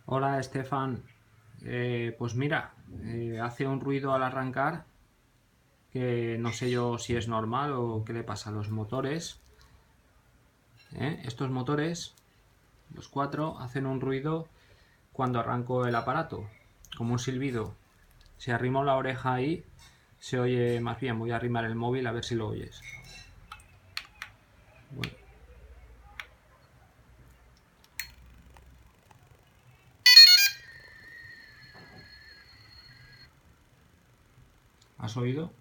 Hola, Estefan. Pues mira, hace un ruido al arrancar que no sé yo si es normal o qué le pasa a los motores. Estos motores, los cuatro, hacen un ruido cuando arranco el aparato, como un silbido. Si arrimo la oreja ahí, se oye más bien. Voy a arrimar el móvil a ver si lo oyes. Bueno, ¿has oído?